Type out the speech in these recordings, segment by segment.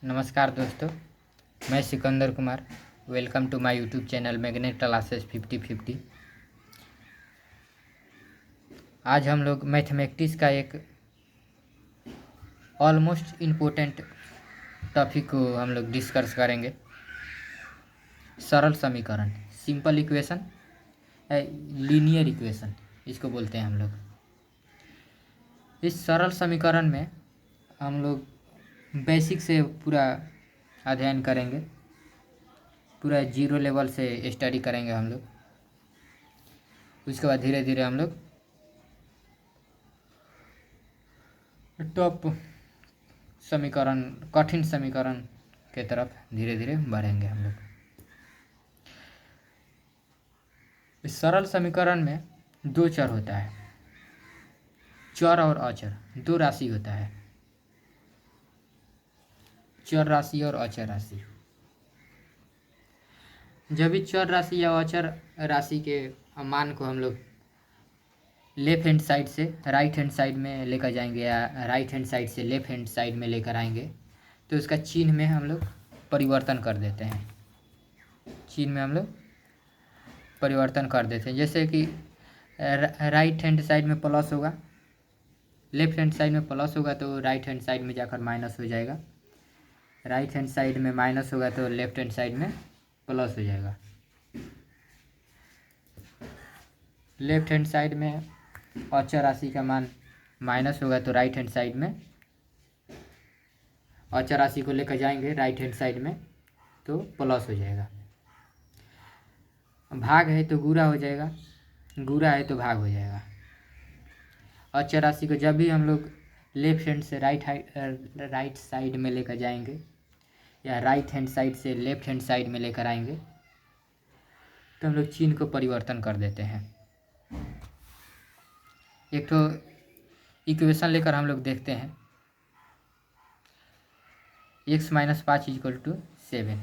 नमस्कार दोस्तों, मैं Sikandar Kumar. Welcome to my YouTube channel magnet classes 50-50। आज हम लोग मैथमेटिक्स का एक ऑलमोस्ट इम्पोर्टेंट टॉपिक को हम लोग डिस्कस करेंगे। सरल समीकरण, सिंपल इक्वेशन, लीनियर इक्वेशन इसको बोलते हैं हम लोग। इस सरल समीकरण में हम लोग बेसिक से पूरा अध्ययन करेंगे, पूरा जीरो लेवल से स्टडी करेंगे हम लोग। उसके बाद धीरे धीरे हम लोग टॉप समीकरण, कठिन समीकरण के तरफ धीरे धीरे बढ़ेंगे हम लोग। इस सरल समीकरण में दो चर होता है, चर और अचर, दो राशि होता है, चर राशि और अचर राशि। जब भी चर राशि या अचर राशि के मान को हम लोग लेफ्ट हैंड साइड से राइट हैंड साइड में लेकर जाएंगे या राइट हैंड साइड से लेफ्ट हैंड साइड में लेकर आएंगे, तो उसका चिन्ह में हम लोग परिवर्तन कर देते हैं। चिन्ह में हम लोग परिवर्तन कर देते हैं, जैसे कि राइट हैंड साइड में प्लस होगा, लेफ्ट हैंड साइड में प्लस होगा तो राइट हैंड साइड में जाकर माइनस हो जाएगा। राइट हैंड साइड में माइनस होगा तो लेफ्ट हैंड साइड में प्लस हो जाएगा। लेफ्ट हैंड साइड में अचर राशि का मान माइनस होगा तो राइट हैंड साइड में अचर राशि को लेकर जाएंगे राइट हैंड साइड में तो प्लस हो जाएगा। भाग है तो गुणा हो जाएगा, गुणा है तो भाग हो जाएगा। अचर राशि को जब भी हम लोग लेफ्ट हैंड से राइट साइड में लेकर जाएंगे या राइट हैंड साइड से लेफ्ट हैंड साइड में लेकर आएंगे तो हम लोग चिन्ह को परिवर्तन कर देते हैं। एक तो इक्वेशन लेकर हम लोग देखते हैं, x - 5 = 7।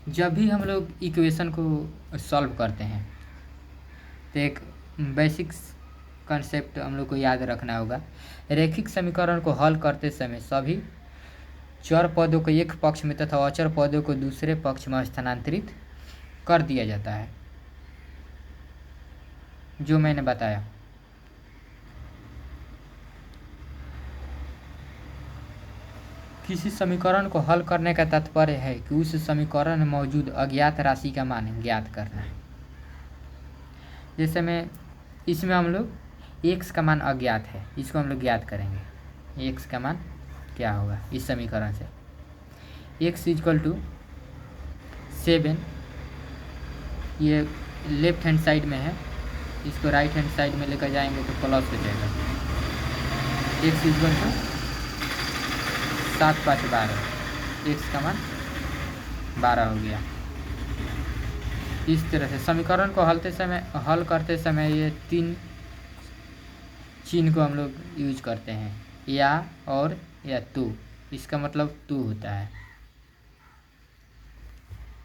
जब भी हम लोग इक्वेशन को सॉल्व करते हैं तो एक बेसिक्स कंसेप्ट हम लोग को याद रखना होगा। रैखिक समीकरण को हल करते समय सभी चर पदों को एक पक्ष में तथा अचर पदों को दूसरे पक्ष में स्थानांतरित कर दिया जाता है, जो मैंने बताया। किसी समीकरण को हल करने का तात्पर्य है कि उस समीकरण में मौजूद अज्ञात राशि का मान ज्ञात करना है। जैसे में इसमें हम लोग x का मान अज्ञात है, इसको हम लोग ज्ञात करेंगे। x का मान क्या होगा इस समीकरण से? x = 7, ये लेफ्ट हैंड साइड में है, इसको राइट हैंड साइड में लेकर जाएंगे तो प्लस हो जाएगा। x = 7 × 5 = 12, x का मान 12 हो गया। इस तरह से समीकरण को हल करते समय ये तीन चिन्ह को हम लोग यूज करते हैं, या और या तो। इसका मतलब तो होता है,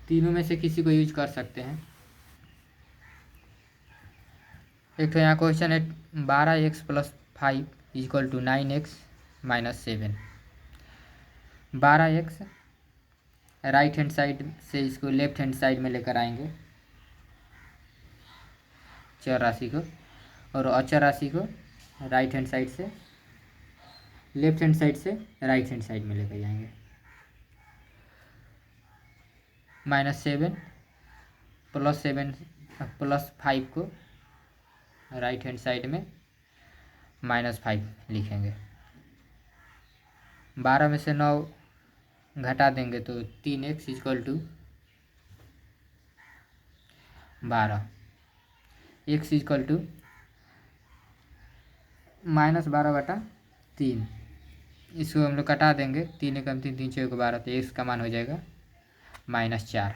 तीनों में से किसी को यूज कर सकते हैं। एक तो यहाँ क्वेश्चन है 12x + 5 = 9x - 7। 12x right hand side से इसको लेफ्ट हैंड साइड में लेकर आएंगे चर राशि को, और अचर राशि को राइट हैंड साइड से लेफ्ट हैंड साइड से राइट हैंड साइड में लेकर जाएंगे। -7 +7 +5 को राइट हैंड साइड में -5 लिखेंगे। 12 में से 9 घटा देंगे तो 3x = 12। x = -12/3, इसको हम लोग कटा देंगे, 3 × 3 = 3, 4 × 12, तो x का मान हो जाएगा -4।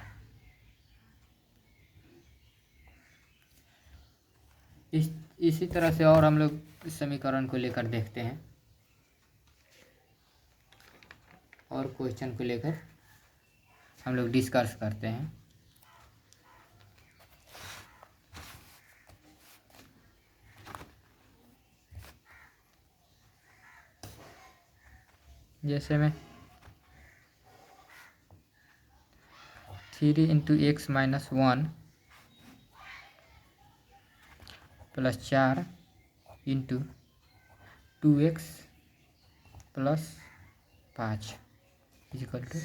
इसी तरह से और हम लोग इस समीकरण को लेकर देखते हैं और क्वेश्चन को लेकर हम लोग डिस्कस करते हैं। जैसे में 3 into x minus 1 plus 4 into 2x plus 5 equal to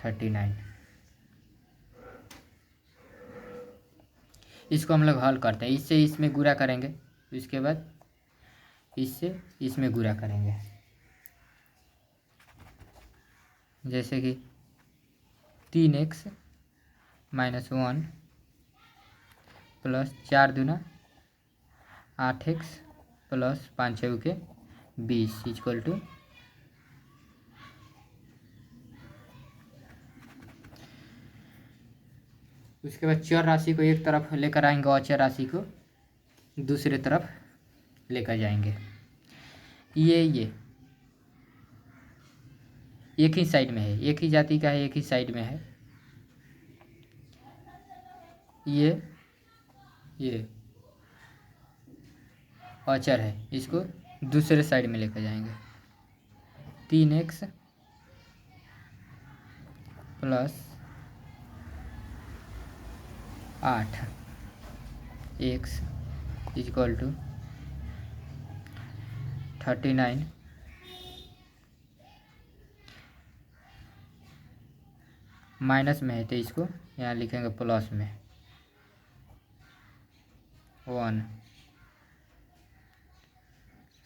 39। इसको हम लोग हल करते हैं। इससे इसमें गुणा करेंगे, इसके बाद इससे इसमें गुणा करेंगे। जैसे कि 3x माइनस 1 प्लस 4 दूना 8x प्लस 5 के 20 इक्वल टू उसके बाद चर राशि को एक तरफ लेकर आएंगे और अचर राशि को दूसरे तरफ लेकर जाएंगे। ये एक ही साइड में है, एक ही जाति का है, एक ही साइड में है। ये अचर है, इसको दूसरे साइड में लेकर जाएंगे। 3x plus 8x equal to 39। Minus में है तो इसको यहाँ लिखेंगे प्लस में 1।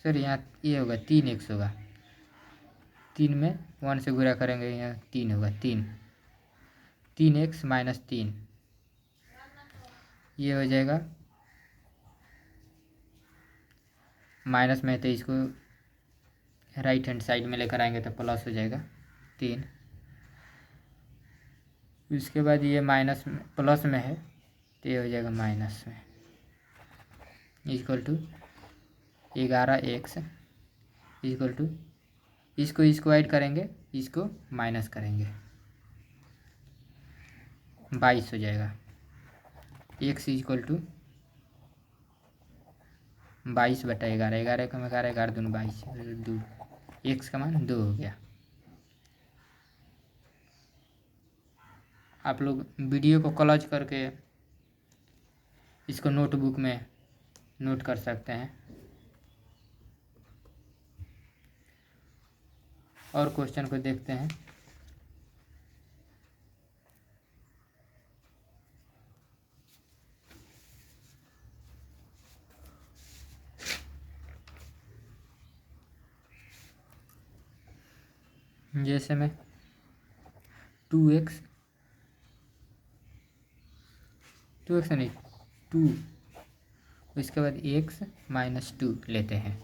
सर यहाँ ये होगा 3x होगा, 3 में 1 से गुणा करेंगे, यहाँ 3 होगा। 3x माइनस 3 ये हो जाएगा माइनस में, तो इसको राइट हैंड साइड में लेकर आएंगे तो प्लस हो जाएगा 3। उसके बाद ये माइनस में प्लस में है तो ये हो जाएगा माइनस में equal to 11x equal to इसको ऐड करेंगे, इसको माइनस करेंगे, 22 हो जाएगा। x इक्वल टू 22 बटा 11, 11 कम 11, 11 दूनी 22, 2 x का मान 2 हो गया। आप लोग वीडियो को क्लोज करके इसको नोटबुक में नोट कर सकते हैं। और क्वेश्चन को देखते हैं। जैसे में 2x नहीं 2, इसके बाद x माइनस 2 लेते हैं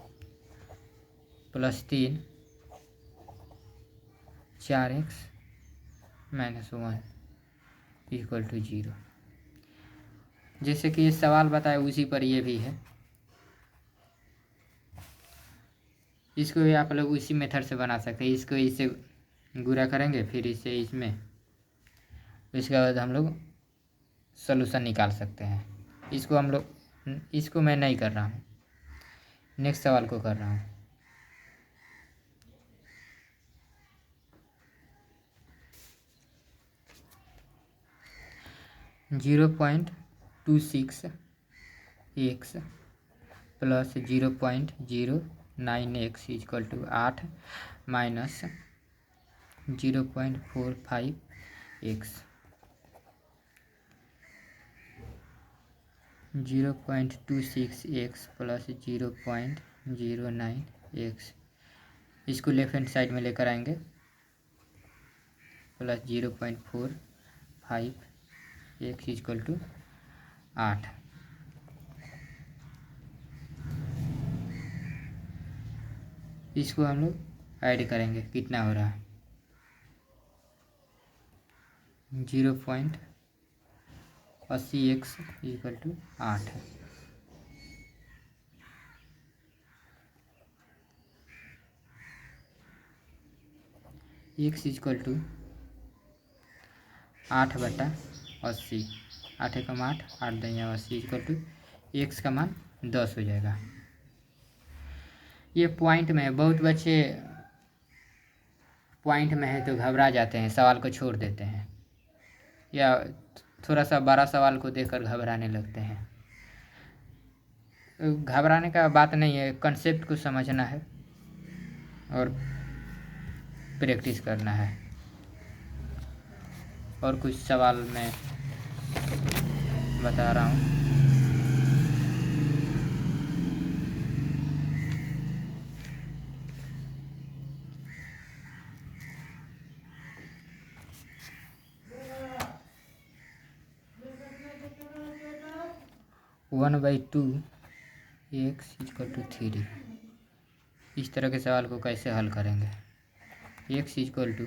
plus 3 4x minus 1 equal to 0। जैसे कि ये सवाल बताया उसी पर ये भी है, इसको भी आप लोग उसी मेथड से बना सकते हैं। इसको इससे गुणा करेंगे, फिर इससे इसमें, इसके बाद हम लोग सॉल्यूशन निकाल सकते हैं। इसको हम लोग इसको मैं नहीं कर रहा हूँ, नेक्स्ट सवाल को कर रहा हूँ। (0.26x plus 0.09x equal to 8 minus 0.45x 0.26x plus 0.09x इसको लेफ्ट हैंड साइड में लेकर आएंगे प्लस 0.45x इक्वल टू 8। इसको हम लोग ऐड करेंगे, कितना हो रहा है 0.80x equal to 8। x equal to 8 बटा 80, 8 एकम 8, 8 दया 80 इक्वल टू x का मान 10 हो जाएगा। ये पॉइंट में बहुत बच्चे पॉइंट में है तो घबरा जाते हैं, सवाल को छोड़ देते हैं, या थोड़ा सा बड़ा सवाल को देखकर घबराने लगते हैं। घबराने का बात नहीं है, कंसेप्ट को समझना है और प्रैक्टिस करना है। और कुछ सवाल मैं बता रहा हूँ। One by two x equal to 3, इस तरह के सवाल को कैसे हल करेंगे। एक्स इक्वल टू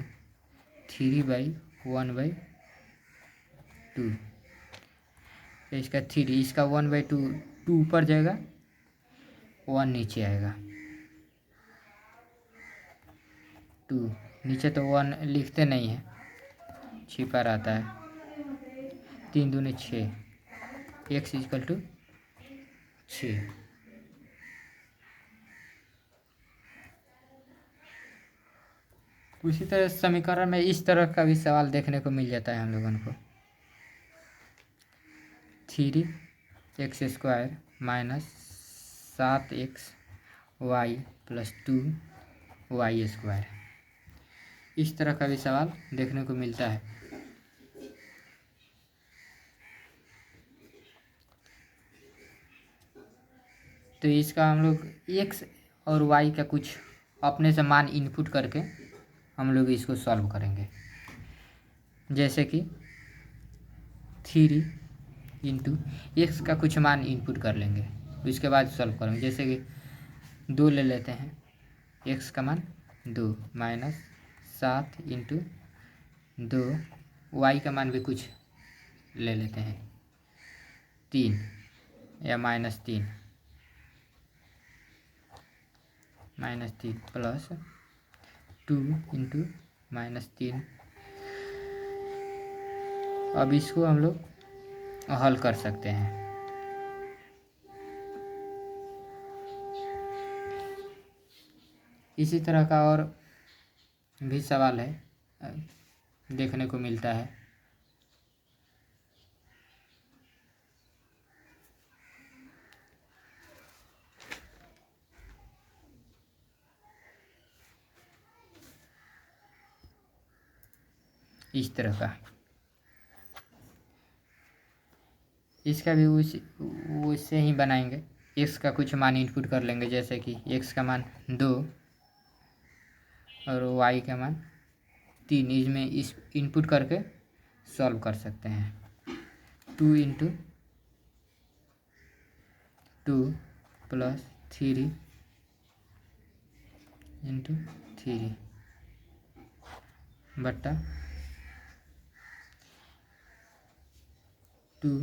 3/1/2, इसका 3, इसका 1/2, 2 ऊपर जाएगा, 1 नीचे आएगा। 2 नीचे तो 1 लिखते नहीं है, छिपा रहता है। 3 दूनी 6, एक्स इक्वल टू 6। उसी तरह समीकरण में इस तरह का भी सवाल देखने को मिल जाता है हम लोगों को। 3x² minus 7xy plus 2y², इस तरह का भी सवाल देखने को मिलता है। तो इसका हम लोग x और y का कुछ अपने से मान इनपुट करके हम लोग इसको सॉल्व करेंगे। जैसे कि 3 इंटू एक्स का कुछ मान इनपुट कर लेंगे, उसके बाद सॉल्व करेंगे। जैसे कि 2 ले लेते हैं, एक्स का मान 2 माइनस 7 इंटू 2, वाई का मान भी कुछ ले लेते हैं 3 या -3 प्लस 2 इंटू -3। अब इसको हम लोग हल कर सकते हैं। इसी तरह का और भी सवाल है, देखने को मिलता है। इस तरह का, इसका भी उससे ही बनाएंगे। एक्स का कुछ मान इनपुट कर लेंगे, जैसे कि एक्स का मान 2 और वाई का मान 3, इसमें इस इनपुट करके सॉल्व कर सकते हैं। 2 इंटू 2 प्लस 3 इंटू 3 बट्टा 2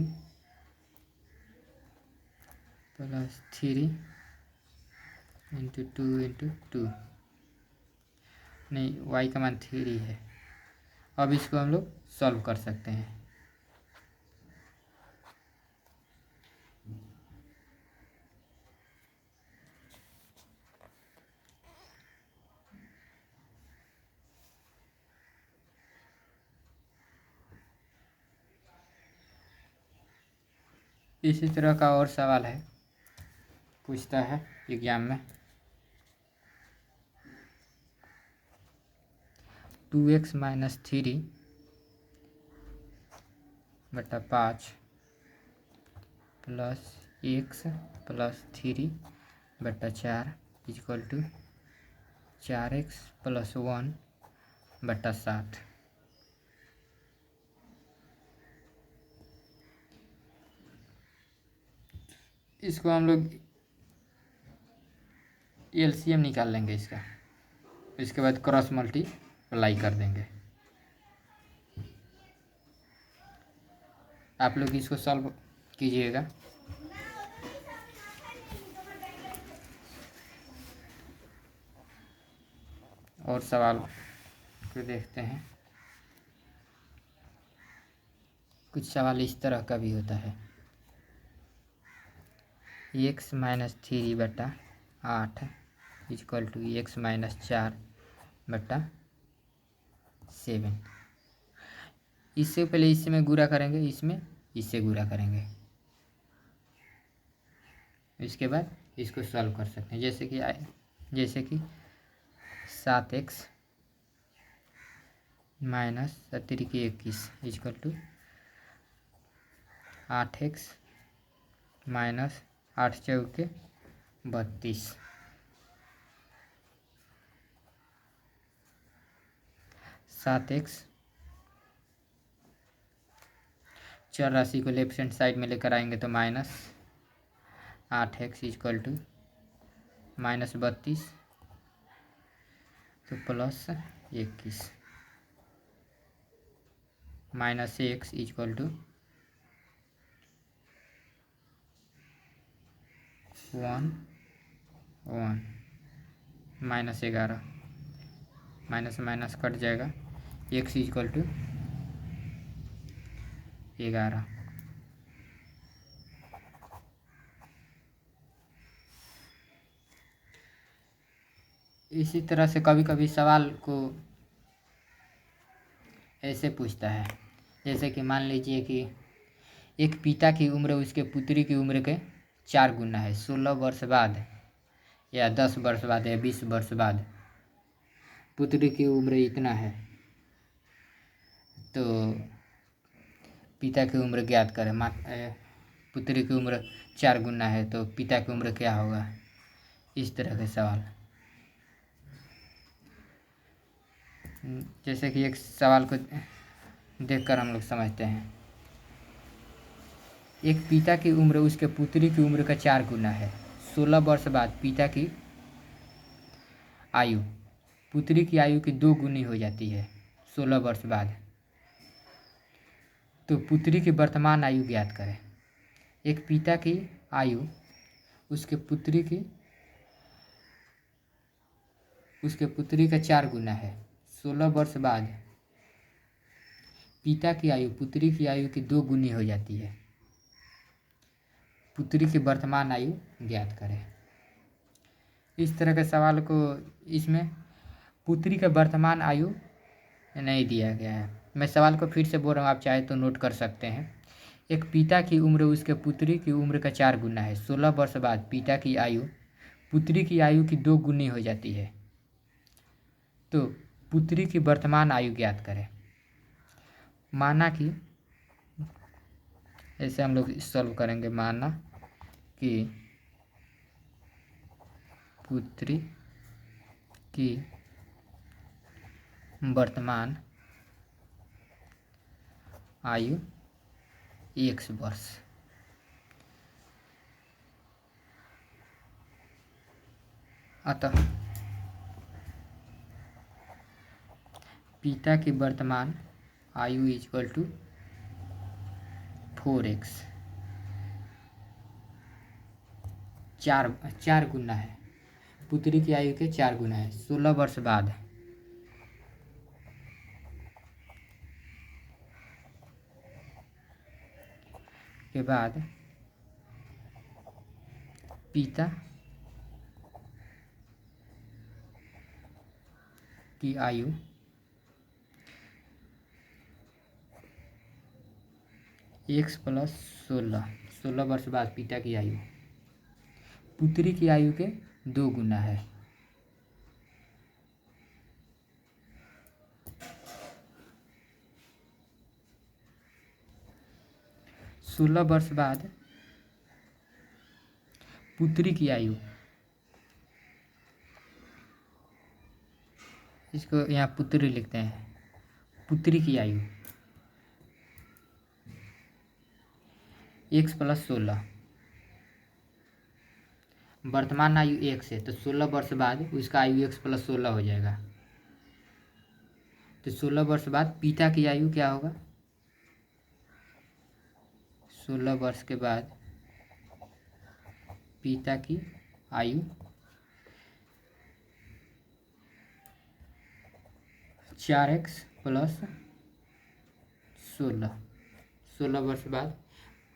प्लस 3 इंटू 2 इंटू 2, नहीं वाई का मान 3 है। अब इसको हम लोग सॉल्व कर सकते हैं। इसी तरह का और सवाल है, पूछता है एग्जाम में। 2x माइनस 3 बटा 5 प्लस x प्लस 3 बटा 4 इक्वल टू 4x प्लस 1 बटा 7। इसको हम लोग एलसीएम निकाल लेंगे इसका, इसके बाद क्रॉस मल्टीप्लाई कर देंगे। आप लोग इसको सॉल्व कीजिएगा। और सवाल को देखते हैं। कुछ सवाल इस तरह का भी होता है, x माइनस 3 बटा 8 इक्वल टू x माइनस 4 बटा 7। इससे पहले इससे में गुणा करेंगे, इसमें इससे गुणा करेंगे, इसके बाद इसको सॉल्व कर सकते हैं। जैसे कि 7x minus 7×21 equal to 8x minus 8×4 = 32। 7x चर राशि को लेफ्ट हैंड साइड में लेकर आएंगे तो minus 8x equal to minus 32 तो plus 21 minus x equal to 1 1 minus 11 minus minus cut जाएगा, x इक्वल टू 11। इसी तरह से कभी कभी सवाल को ऐसे पूछता है, जैसे कि मान लीजिए कि एक पिता की उम्र उसके पुत्री की उम्र के 4 गुना है। 16 वर्ष बाद या 10 वर्ष बाद या 20 वर्ष बाद पुत्री की उम्र इतना है, तो पिता की उम्र ज्ञात करें। पुत्री की उम्र 4 गुना है तो पिता की उम्र क्या होगा, इस तरह के सवाल। जैसे कि एक सवाल को देखकर हम लोग समझते हैं। एक पिता की उम्र उसके पुत्री की उम्र का 4 गुना है। 16 वर्ष बाद पिता की आयु पुत्री की आयु की 2 गुनी हो जाती है 16 वर्ष बाद, तो पुत्री की वर्तमान आयु ज्ञात करें। एक पिता की आयु उसके पुत्री का 4 गुना है। 16 वर्ष बाद पिता की आयु पुत्री की आयु की 2 गुनी हो जाती है। पुत्री की वर्तमान आयु ज्ञात करें। इस तरह के सवाल को, इसमें पुत्री का वर्तमान आयु नहीं दिया गया है। मैं सवाल को फिर से बोल रहा हूँ, आप चाहे तो नोट कर सकते हैं। एक पिता की उम्र उसके पुत्री की उम्र का 4 गुना है। 16 वर्ष बाद पिता की आयु पुत्री की आयु की 2 गुनी हो जाती है, तो पुत्री की वर्तमान आयु ज्ञात करें। माना कि ऐसे हम लोग सॉल्व करेंगे। माना कि पुत्री की वर्तमान आयु 1 वर्ष, अतः पिता की वर्तमान आयु इक्वल टू 4x, 4 गुना है, पुत्री की आयु के 4 गुना है। 16 वर्ष बाद के बाद पिता की आयु x प्लस 16 वर्ष बाद पिता की आयु पुत्री की आयु के 2 गुना है। सोलह वर्ष बाद पुत्री की आयु, इसको यहाँ पुत्री लिखते हैं, पुत्री की आयु x प्लस 16, वर्तमान आयु 1 है तो 16 वर्ष बाद उसका आयु x प्लस 16 हो जाएगा। तो 16 वर्ष बाद पिता की आयु क्या होगा, 16 वर्ष के बाद पिता की आयु 4x प्लस 16, 16 वर्ष बाद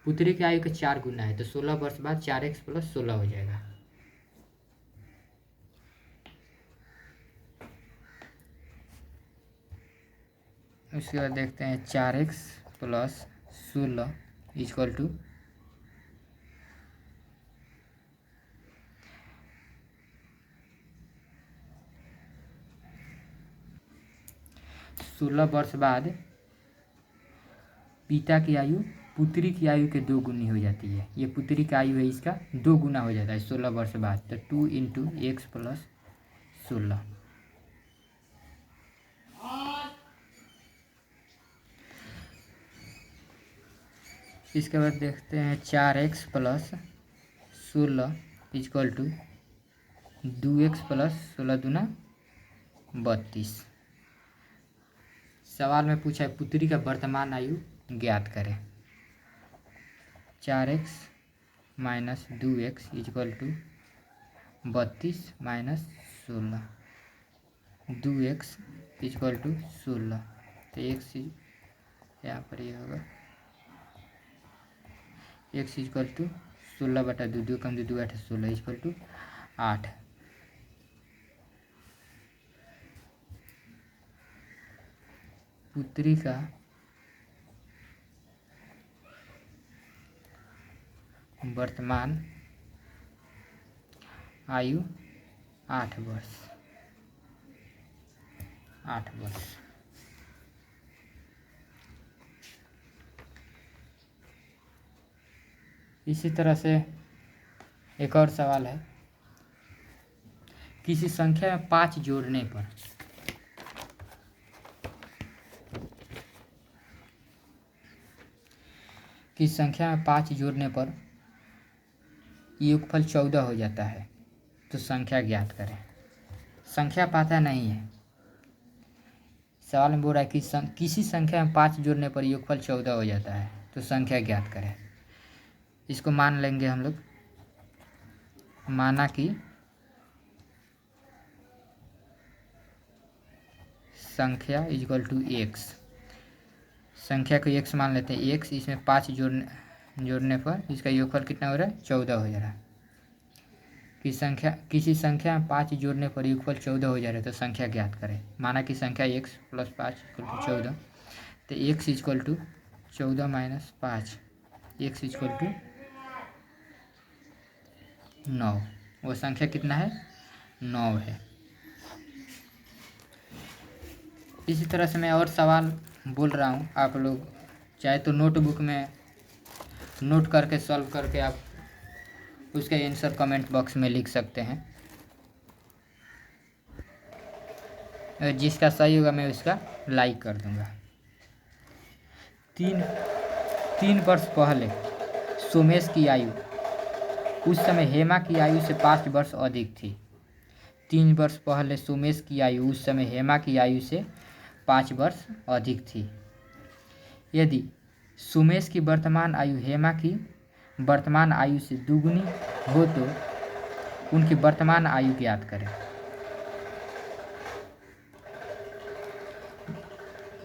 पुत्री की आयु का 4 गुना है तो 16 वर्ष बाद 4x प्लस 16 हो जाएगा। उसके बाद देखते हैं 4x प्लस 16 इक्वल टू 16 वर्ष बाद पिता की आयु पुत्री की आयु के 2 गुनी हो जाती है। ये पुत्री की आयु है, इसका 2 गुना हो जाता है 16 वर्ष बाद। तो 2 इंटू एक्स प्लस 16। इसके बाद देखते हैं 4x plus 16 equal to 2x plus 16 दूना 32। सवाल में पूछा है पुत्री का वर्तमान आयु ज्ञात करें। 4x minus 2x equal to 32 minus 16, 2x equal to 16। तो x यहाँ पर ये होगा x इक्वल टू 16 बटा 2, 2 कम 2 8 16 इक्वल टू 8। पुत्री का वर्तमान आयु 8 वर्ष। इसी तरह से एक और सवाल है, किसी संख्या में 5 जोड़ने पर योगफल 14 हो जाता है, तो संख्या ज्ञात करें। संख्या पता नहीं है, सवाल में बोल रहा है कि किसी संख्या में 5 जोड़ने पर योगफल 14 हो जाता है, तो संख्या ज्ञात करें। इसको मान लेंगे हम लोग, माना कि संख्या इक्वल टू एक्स। संख्या को x मान लेते हैं, x इसमें 5 जोड़ने पर इसका योगफल कितना हो रहा है 14 हो जा रहा है। किसी संख्या में 5 जोड़ने पर योगफल 14 हो जा रहा है, तो संख्या ज्ञात करें। माना कि संख्या x प्लस 5 इक्वल टू 14, तो x equal to 14 minus 5, x equal to 9। वो संख्या कितना है 9 है। इसी तरह से मैं और सवाल बोल रहा हूँ, आप लोग चाहे तो नोटबुक में नोट करके सॉल्व करके आप उसका आंसर कमेंट बॉक्स में लिख सकते हैं। जिसका सही होगा मैं उसका लाइक कर दूंगा। 3 वर्ष पहले सोमेश की आयु उस समय हेमा की आयु से 5 वर्ष अधिक थी। 3 वर्ष पहले सोमेश की आयु उस समय हेमा की आयु से 5 वर्ष अधिक थी। यदि सोमेश की वर्तमान आयु हेमा की वर्तमान आयु से दुगुनी हो तो उनकी वर्तमान आयु ज्ञात करें।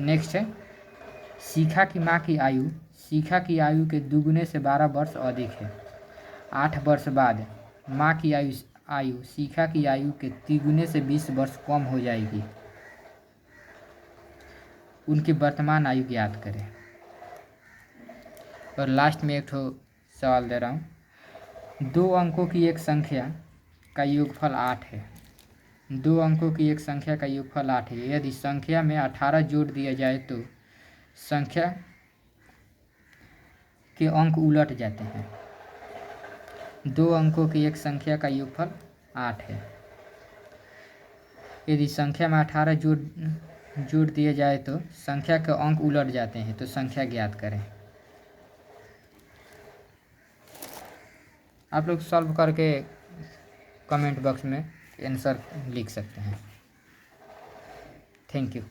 नेक्स्ट है, शिखा की माँ की आयु शिखा की आयु के दुगुने से 12 वर्ष अधिक है। 8 वर्ष बाद माँ की आयु शिखा की आयु के तिगुने से 20 वर्ष कम हो जाएगी। उनकी वर्तमान आयु ज्ञात करें। और लास्ट में एक सवाल दे रहा हूँ, 2 अंकों की एक संख्या का योगफल 8 है। 2 अंकों की एक संख्या का योगफल 8 है। यदि संख्या में 18 जोड़ दिया जाए तो संख्या के अंक उलट जाते हैं। 2 अंकों की एक संख्या का योगफल 8 है। यदि संख्या में 18 जोड़ दिया जाए तो संख्या के अंक उलट जाते हैं, तो संख्या ज्ञात करें। आप लोग सॉल्व करके कमेंट बॉक्स में आंसर लिख सकते हैं। Thank you.